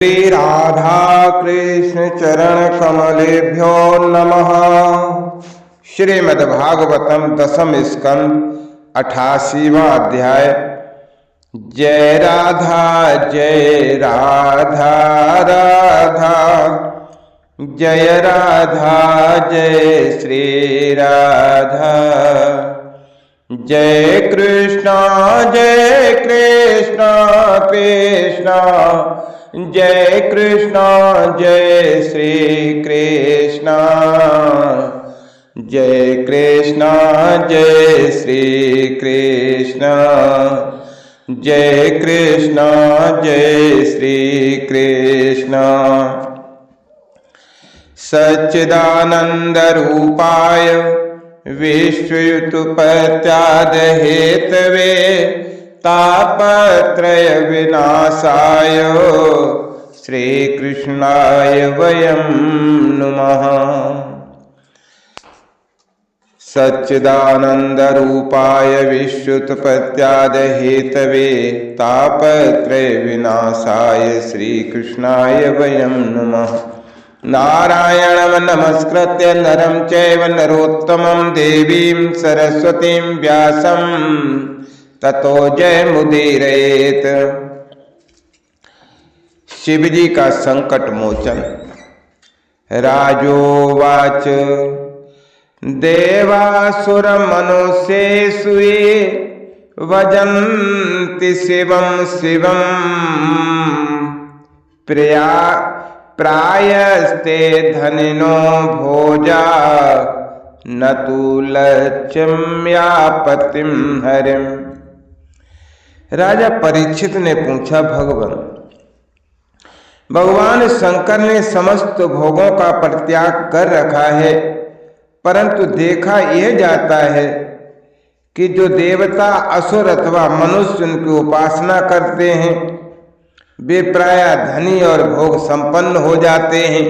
श्री राधा कृष्ण चरण कमलेभ्यो नमः। श्रीमद्भागवतम दशम स्कंद 88वां अध्याय। जय राधा जय राधा राधा जय राधा जय श्री राधा। जय कृष्णा कृष्णा जय कृष्णा जय श्री कृष्णा। जय कृष्णा जय श्री कृष्णा। जय कृष्णा जय श्री कृष्णा। सच्चिदानंद रूपाय विश्वयुतपत्याद हेतवे तापत्रय विनाशाय श्रीकृष्णाय वयं नुमः। सच्चिदानंद रूपाय विश्वुत्पत्त्याद हेतवे तापत्रय विनाशाय श्रीकृष्णाय वयं नुमः। नारायणं नमस्कृत्य नरं चैव नरोत्तमं देवीं सरस्वतीं व्यासं ततो जयमुदीरयेत्। शिव जी का संकट मोचन। राजोवाच देवासुर मनुष्येषु ये वजन्ति शिवं शिवं प्रायस्ते धनिनो भोजा न तु लक्ष्म्यापतिं हरिम्। राजा परीक्षित ने पूछा, भगवान शंकर ने समस्त भोगों का परित्याग कर रखा है, परंतु देखा यह जाता है कि जो देवता असुर अथवा मनुष्य उनकी उपासना करते हैं वे प्राय धनी और भोग संपन्न हो जाते हैं,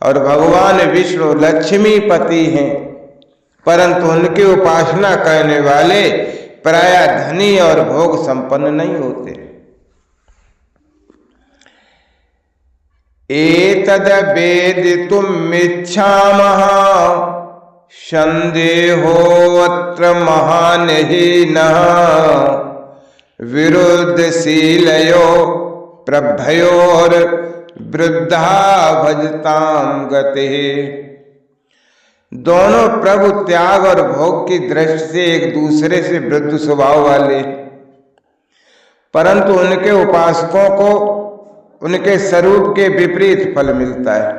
और भगवान विष्णु लक्ष्मीपति हैं, परंतु उनकी उपासना करने वाले प्राय धनी और भोग संपन्न नहीं होते। एतद वेदितुमिच्छामः संदेहोऽत्र महानहीनः विरुद्धशीलयो प्रभयोर्वृद्धा भजतां गतिः। दोनों प्रभु त्याग और भोग की दृष्टि से एक दूसरे से वृद्ध स्वभाव वाले, परंतु उनके उपासकों को उनके स्वरूप के विपरीत फल मिलता है।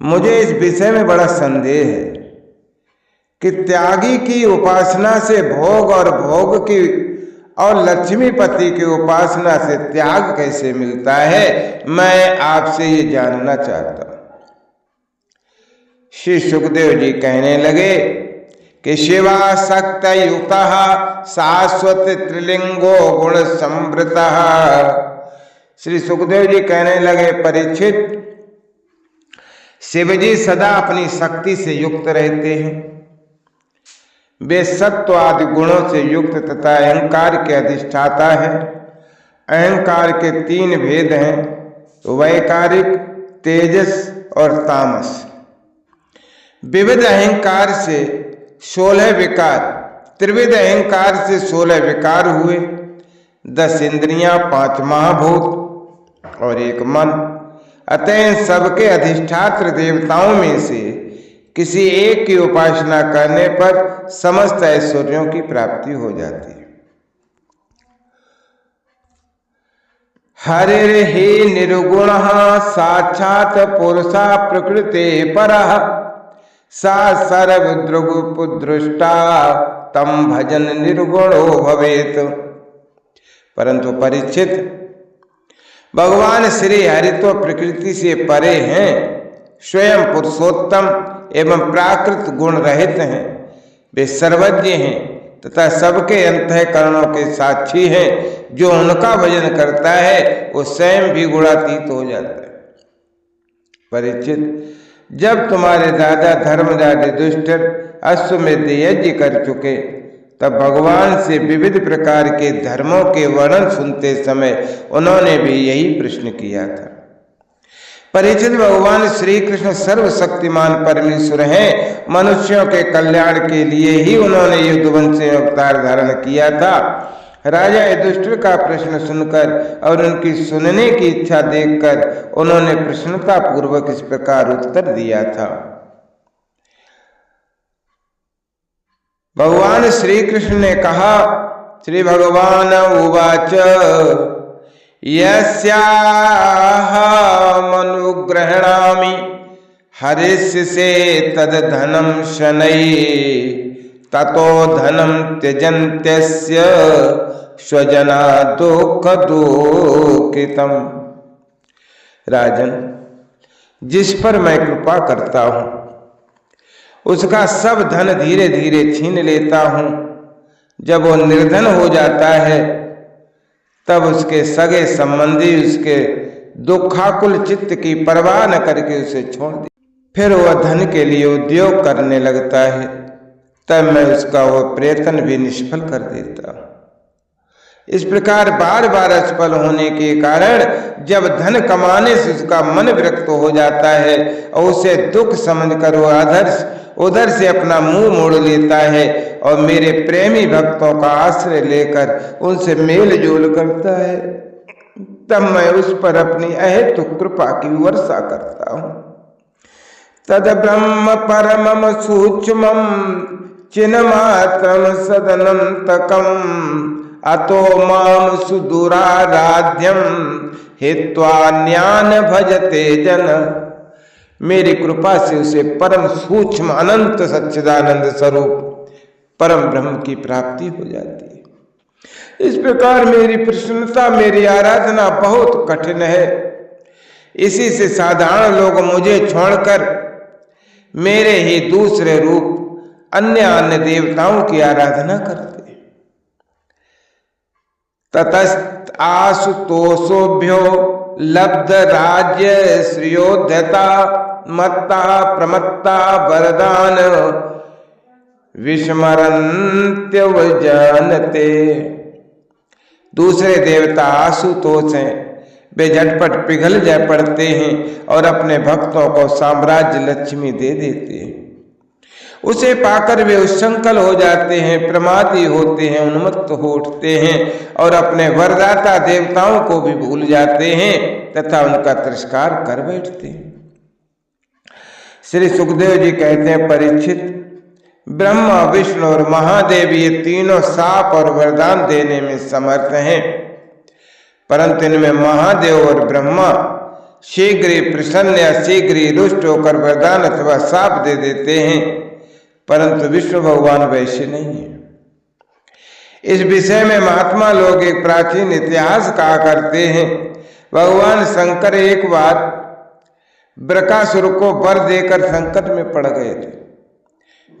मुझे इस विषय में बड़ा संदेह है कि त्यागी की उपासना से भोग और भोग की और लक्ष्मीपति की उपासना से त्याग कैसे मिलता है। मैं आपसे ये जानना चाहता हूं। श्री सुखदेव जी कहने लगे कि शिवासक्त युक्तः शाश्वत त्रिलिंगो गुण संवृतः। श्री सुखदेव जी कहने लगे, परीक्षित, शिव जी सदा अपनी शक्ति से युक्त रहते हैं। वे सत्व आदि गुणों से युक्त तथा अहंकार के अधिष्ठाता है। अहंकार के 3 भेद हैं, वैकारिक, तेजस और तामस। विविध अहंकार से 16 विकार, त्रिविध अहंकार से 16 विकार हुए, 10 इंद्रियां, 5 महाभूत और 1 मन। अतः सबके अधिष्ठात्र देवताओं में से किसी एक की उपासना करने पर समस्त ऐश्वर्यों की प्राप्ति हो जाती है। हरिर्हि निर्गुणः साक्षात् पुरुषा प्रकृते परः सा सर्वदृग्पुदृष्टा तम भजन निर्गुणो भवेत। परंतु परीक्षित, भगवान श्री हरि तो प्रकृति से परे हैं, स्वयं पुरुषोत्तम एवं प्राकृत गुण रहित हैं। वे सर्वज्ञ हैं तथा सबके अंतःकरणों के साक्षी हैं। जो उनका भजन करता है वो स्वयं भी गुणातीत हो जाता है। परीक्षित, जब तुम्हारे दादा धर्मराज युधिष्ठिर अश्वमेध यज्ञ कर चुके तब भगवान से विविध प्रकार के धर्मों के वर्णन सुनते समय उन्होंने भी यही प्रश्न किया था। परीक्षित, भगवान श्री कृष्ण सर्वशक्तिमान परमेश्वर हैं। मनुष्यों के कल्याण के लिए ही उन्होंने युद्धवंश में अवतार धारण किया था। राजा युधिष्ठिर का प्रश्न सुनकर और उनकी सुनने की इच्छा देखकर उन्होंने प्रसन्नता पूर्वक इस प्रकार उत्तर दिया था। भगवान श्री कृष्ण ने कहा, श्री भगवान उवाच यस्याहमनुगृह्णामि हरिष्यसे तद्धनं शनैः ततो धनं त्यजन्त्यस्य स्वजना दुःख दुःखितम्। राजन, जिस पर मैं कृपा करता हूं उसका सब धन धीरे धीरे छीन लेता हूं। जब वो निर्धन हो जाता है तब उसके सगे संबंधी उसके दुखाकुल चित्त की परवाह न करके उसे छोड़ दे, फिर वह धन के लिए उद्योग करने लगता है, तब मैं उसका वह प्रयत्न भी निष्फल कर देता हूं। इस प्रकार बार बार असफल होने के कारण जब धन कमाने से उसका मन विरक्त हो जाता है और उसे दुख समझकर वह उधर से अपना मुंह मोड़ लेता है और मेरे प्रेमी भक्तों का आश्रय लेकर उनसे मेल जोल करता है, तब मैं उस पर अपनी अहेतु कृपा की वर्षा करता हूं। तद ब्रह्म परमम सूक्ष्मम चिन्मात्रम सदनंतकम अतो माम सुदुराराध्यम हित्वा ज्ञान भजते जन। मेरी कृपा से उसे परम सूक्ष्म अनंत सच्चिदानंद स्वरूप परम ब्रह्म की प्राप्ति हो जाती है। इस प्रकार मेरी प्रसन्नता, मेरी आराधना बहुत कठिन है। इसी से साधारण लोग मुझे छोड़कर मेरे ही दूसरे रूप अन्य अन्य देवताओं की आराधना करते। ततस्त आशुतोषोभ्यो लब्ध राज्य श्रियोध्यता मत्ता प्रमत्ता वरदान विस्मरन्त्य जानते। दूसरे देवता आशुतोष हैं, वे झटपट पिघल जा पड़ते हैं और अपने भक्तों को साम्राज्य लक्ष्मी दे देते हैं। उसे पाकर वे उच्छृंखल हो जाते हैं, प्रमादी होते हैं, उन्मत्त हो उठते हैं और अपने वरदाता देवताओं को भी भूल जाते हैं तथा उनका तिरस्कार कर बैठते हैं। श्री सुखदेव जी कहते हैं, परीक्षित, ब्रह्मा, विष्णु और महादेव ये तीनों शाप और वरदान देने में समर्थ हैं, परंतु इनमें महादेव और ब्रह्मा शीघ्र ही प्रसन्न या शीघ्र ही रुष्ट होकर वरदान अथवा शाप दे देते हैं, परंतु विष्णु भगवान वैसे नहीं है। इस विषय में महात्मा लोग एक प्राचीन इतिहास कहा करते हैं। भगवान शंकर एक बार ब्रकासुर को वर देकर संकट में पड़ गए थे।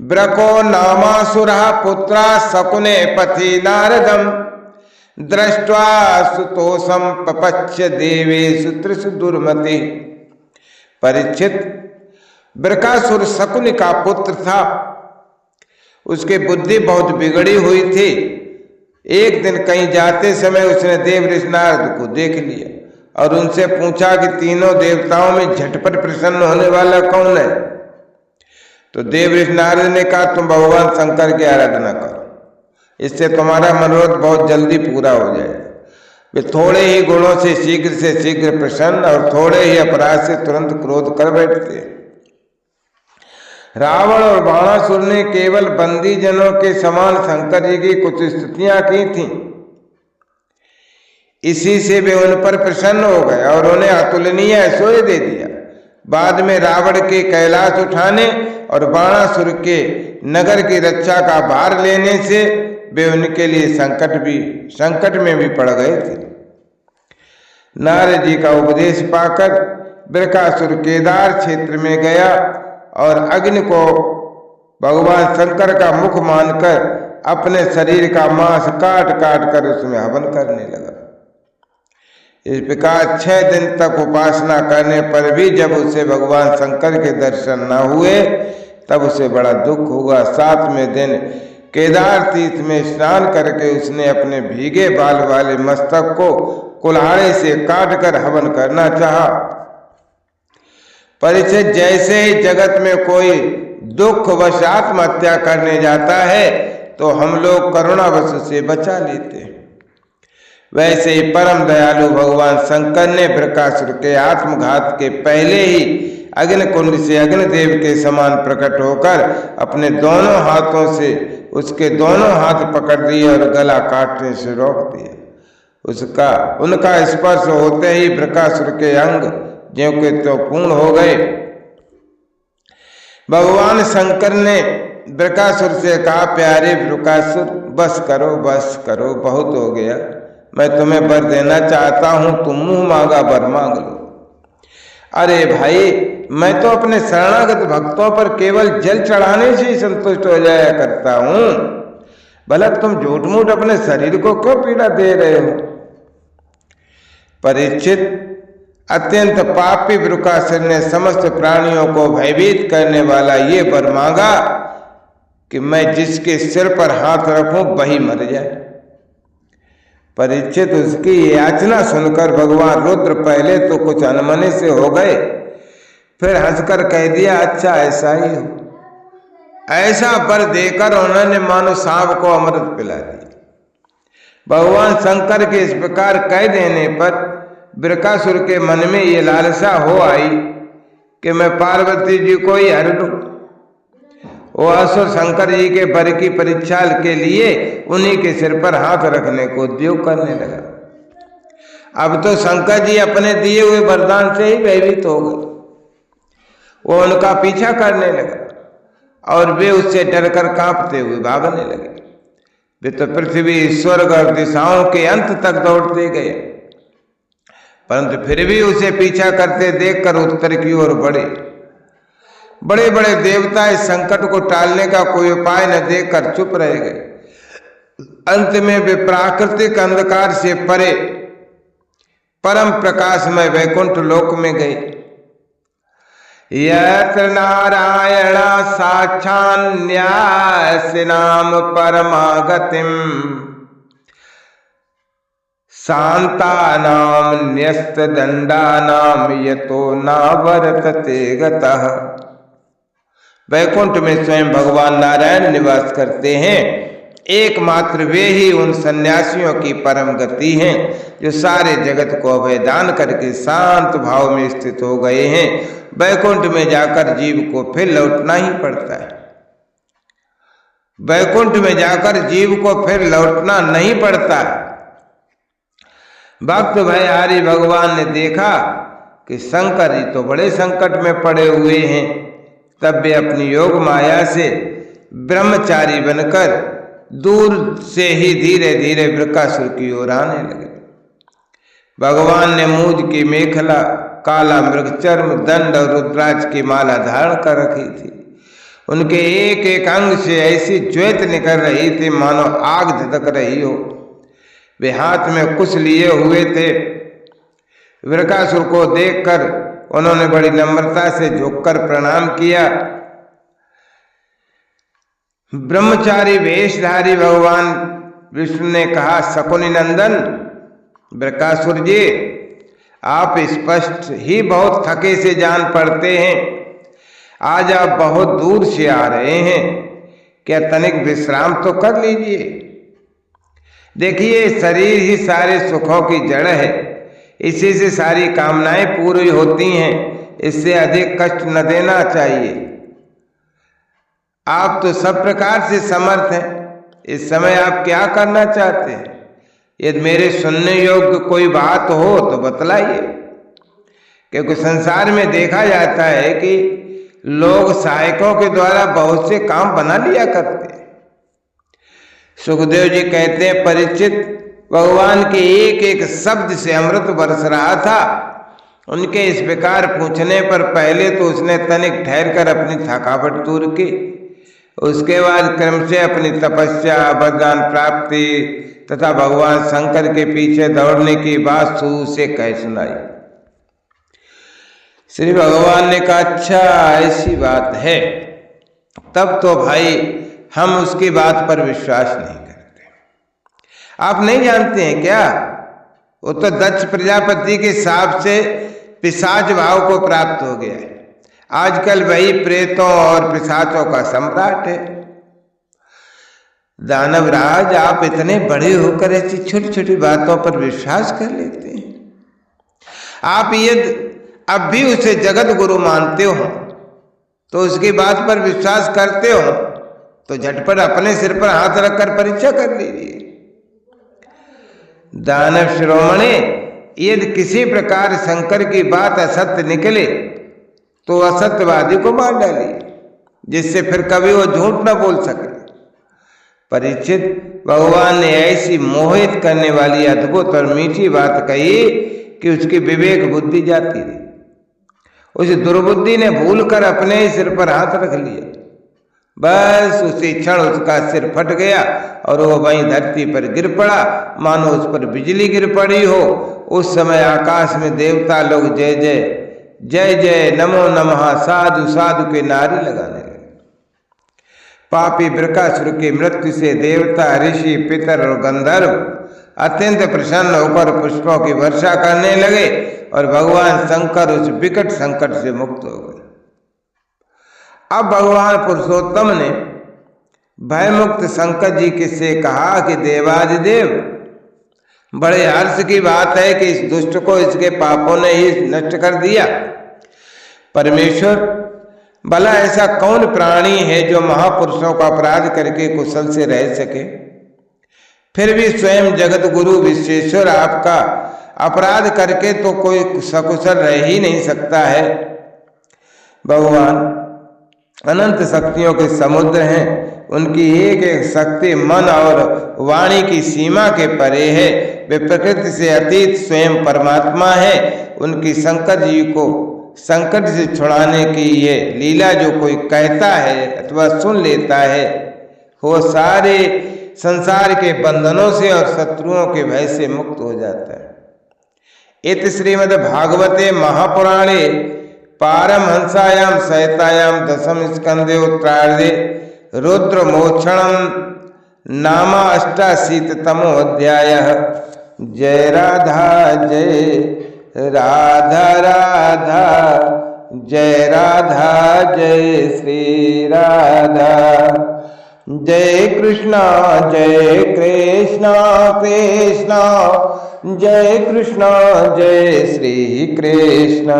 ब्रको नामासुरा पुत्रा शकुने पथि नारदम दृष्ट्वा सुतोषम पपच्य देवेषु त्रिषु दुर्मति। परीक्षित, ब्रकासुर शकुनि का पुत्र था। उसकी बुद्धि बहुत बिगड़ी हुई थी। एक दिन कहीं जाते समय उसने देव ऋषि नारद को देख लिया और उनसे पूछा कि तीनों देवताओं में झटपट प्रसन्न होने वाला कौन है? तो देव ऋषि नारद ने कहा, तुम भगवान शंकर की आराधना करो, इससे तुम्हारा मनोरथ बहुत जल्दी पूरा हो जाएगा। वे थोड़े ही गुणों से शीघ्र प्रसन्न और थोड़े ही अपराध से तुरंत क्रोध कर बैठते। रावण और बाणासुर ने केवल बंदी जनों के समान शंकर जी की कुछ स्तुतियां की थीं। इसी से वे उन पर प्रसन्न हो गए और उन्हें अतुलनीय ऐश्वर्य दे दिया। बाद में रावण के कैलाश उठाने और बाणासुर के नगर की रक्षा का भार लेने से वे उनके लिए संकट में भी पड़ गए थे। नारद जी का उपदेश पाकर ब्रकासुर केदार क्षेत्र में गया और अग्नि को भगवान शंकर का मुख मानकर अपने शरीर का मांस काट कर उसमें हवन करने लगा। इस प्रकार 6 दिन तक उपासना करने पर भी जब उसे भगवान शंकर के दर्शन न हुए तब उसे बड़ा दुख हुआ। 7वें दिन केदार तीर्थ में स्नान करके उसने अपने भीगे बाल वाले मस्तक को कुल्हाड़े से काटकर हवन करना चाहा। परीक्षित, जैसे ही जगत में कोई दुख वश आत्महत्या करने जाता है तो हम लोग करुणावश से बचा लेते हैं, वैसे ही परम दयालु भगवान शंकर ने बृकासुर के आत्मघात के पहले ही अग्निकुंड से अग्निदेव के समान प्रकट होकर अपने दोनों हाथों से उसके दोनों हाथ पकड़ दिए और गला काटने से रोक दिया। उनका स्पर्श होते ही बृकासुर के अंग ज्यों के त्यों पूर्ण हो गए। भगवान शंकर ने बृकासुर से कहा, प्यारे बृकासुर, बस करो, बहुत हो गया। मैं तुम्हें वर देना चाहता हूं, तुम मुंह मांगा वर मांग लो। अरे भाई, मैं तो अपने शरणागत भक्तों पर केवल जल चढ़ाने से ही संतुष्ट हो जाया करता हूं, भला तुम झूठ मूठ अपने शरीर को क्यों पीड़ा दे रहे हो? परीक्षित, अत्यंत पापी बृकासुर ने समस्त प्राणियों को भयभीत करने वाला ये वर मांगा कि मैं जिसके सिर पर हाथ रखूं वही मर जाए। परीक्षित, उसकी याचना सुनकर भगवान रुद्र पहले तो कुछ अनमने से हो गए, फिर हंसकर कह दिया, अच्छा ऐसा ही हो। ऐसा वर देकर उन्होंने मानो सांप को अमृत पिला दिया। भगवान शंकर के इस प्रकार कह देने पर बृकासुर के मन में ये लालसा हो आई कि मैं पार्वती जी को ही हर लूं। वो असुर शंकर जी के वर की परीक्षा के लिए उन्हीं के सिर पर हाथ रखने को उद्योग करने लगा। अब तो शंकर जी अपने दिए हुए वरदान से ही भयभीत हो गए। वो उनका पीछा करने लगा और वे उससे डरकर कांपते हुए भागने लगे। वे तो पृथ्वी, स्वर्ग और दिशाओं के अंत तक दौड़ते गए, परंतु फिर भी उसे पीछा करते देखकर उत्तर की ओर बढ़े। बड़े बड़े देवता इस संकट को टालने का कोई उपाय न देखकर चुप रह गए। अंत में वे प्राकृतिक अंधकार से परे परम प्रकाशमय वैकुंठ लोक में गए। यत्र नारायण साक्षान्यासिनाम परमागतिम शांतानाम न्यस्त दंडानाम यतो नावर्तते गतः। वैकुंठ में स्वयं भगवान नारायण निवास करते हैं। एकमात्र वे ही उन सन्यासियों की परम गति हैं जो सारे जगत को अभयदान करके शांत भाव में स्थित हो गए हैं। वैकुंठ में जाकर जीव को फिर लौटना ही पड़ता है। वैकुंठ में जाकर जीव को फिर लौटना नहीं पड़ता। भक्त भयहारी भगवान ने देखा कि शंकर जी तो बड़े संकट में पड़े हुए हैं, तब वे अपनी योग माया से ब्रह्मचारी बनकर दूर से ही धीरे धीरे बृकासुर की ओर आने लगे। भगवान ने मूज की मेखला, काला मृगचर्म, दंड और रुद्राक्ष की माला धारण कर रखी थी। उनके एक एक अंग से ऐसी ज्योत निकल रही थी मानो आग धधक रही हो। वे हाथ में कुश लिए हुए थे। बृकासुर को देखकर उन्होंने बड़ी नम्रता से झुककर प्रणाम किया। ब्रह्मचारी वेशधारी भगवान विष्णु ने कहा, शकुनि नंदन बृकासुर जी, आप स्पष्ट ही बहुत थके से जान पड़ते हैं। आज आप बहुत दूर से आ रहे हैं, क्या तनिक विश्राम तो कर लीजिए। देखिए, शरीर ही सारे सुखों की जड़ है, इसी से सारी कामनाएं पूरी होती हैं। इससे अधिक कष्ट न देना चाहिए। आप तो सब प्रकार से समर्थ हैं। इस समय आप क्या करना चाहते हैं? यदि मेरे सुनने योग्य कोई बात हो तो बतलाइए, क्योंकि संसार में देखा जाता है कि लोग सहायकों के द्वारा बहुत से काम बना लिया करते हैं। सुखदेव जी कहते हैं, परीक्षित, भगवान के एक एक शब्द से अमृत बरस रहा था। उनके इस प्रकार पूछने पर पहले तो उसने तनिक ठहर कर अपनी थकावट दूर की, उसके बाद क्रम से अपनी तपस्या, वरदान प्राप्ति तथा भगवान शंकर के पीछे दौड़ने की बात उसे कह सुनाई। श्री भगवान ने कहा, अच्छा ऐसी बात है, तब तो भाई हम उसकी बात पर विश्वास नहीं करते। आप नहीं जानते हैं क्या, वो तो दक्ष प्रजापति के हिसाब से पिशाच भाव को प्राप्त हो गया है। आजकल वही प्रेतों और पिशाचों का सम्राट है। दानवराज, आप इतने बड़े होकर ऐसी छोटी छोटी बातों पर विश्वास कर लेते हैं। आप यदि अब भी उसे जगत गुरु मानते हो तो उसकी बात पर विश्वास करते हो तो झटपट अपने सिर पर हाथ रखकर परीक्षा कर लीजिए। दानव शिरोमणि, यदि किसी प्रकार शंकर की बात असत्य निकले तो असत्यवादी को मार डालिए, जिससे फिर कभी वो झूठ न बोल सके। परीक्षित, भगवान ने ऐसी मोहित करने वाली अद्भुत और मीठी बात कही कि उसकी विवेक बुद्धि जाती रही। उस दुर्बुद्धि ने भूलकर अपने ही सिर पर हाथ रख लिया। बस उसी क्षण उसका सिर फट गया और वो वहीं धरती पर गिर पड़ा, मानो उस पर बिजली गिर पड़ी हो। उस समय आकाश में देवता लोग जय जय जय जय नमो नमः साधु साधु के नारे लगाने लगे। पापी वृकासुर की मृत्यु से देवता, ऋषि, पितर और गंधर्व अत्यंत प्रसन्न होकर पुष्पों की वर्षा करने लगे और भगवान शंकर उस विकट संकट से मुक्त हो गए। अब भगवान पुरुषोत्तम ने भयमुक्त शंकर जी से कहा कि देवादिदेव, बड़े हर्ष की बात है कि इस दुष्ट को इसके पापों ने ही नष्ट कर दिया। परमेश्वर, भला ऐसा कौन प्राणी है जो महापुरुषों का अपराध करके कुशल से रह सके? फिर भी स्वयं जगत गुरु विश्वेश्वर आपका अपराध करके तो कोई सकुशल रह ही नहीं सकता है। भगवान अनंत शक्तियों के समुद्र हैं, उनकी एक एक शक्ति मन और वाणी की सीमा के परे है। वे प्रकृति से अतीत स्वयं परमात्मा है। उनकी शंकर जी को संकट से छुड़ाने की ये लीला जो कोई कहता है अथवा सुन लेता है, वो सारे संसार के बंधनों से और शत्रुओं के भय से मुक्त हो जाता है। इत श्रीमद् भागवते महापुराणे पारमहंसायाम सहितायाम दशम स्कंदे उत्तरार्धे रुद्र मोक्षणम नामा अष्टाशीततमो अध्यायः। जय राधा जय राधा राधा, जय राधा जय श्री राधा। जय कृष्णा कृष्णा जय कृष्णा जय श्री कृष्णा।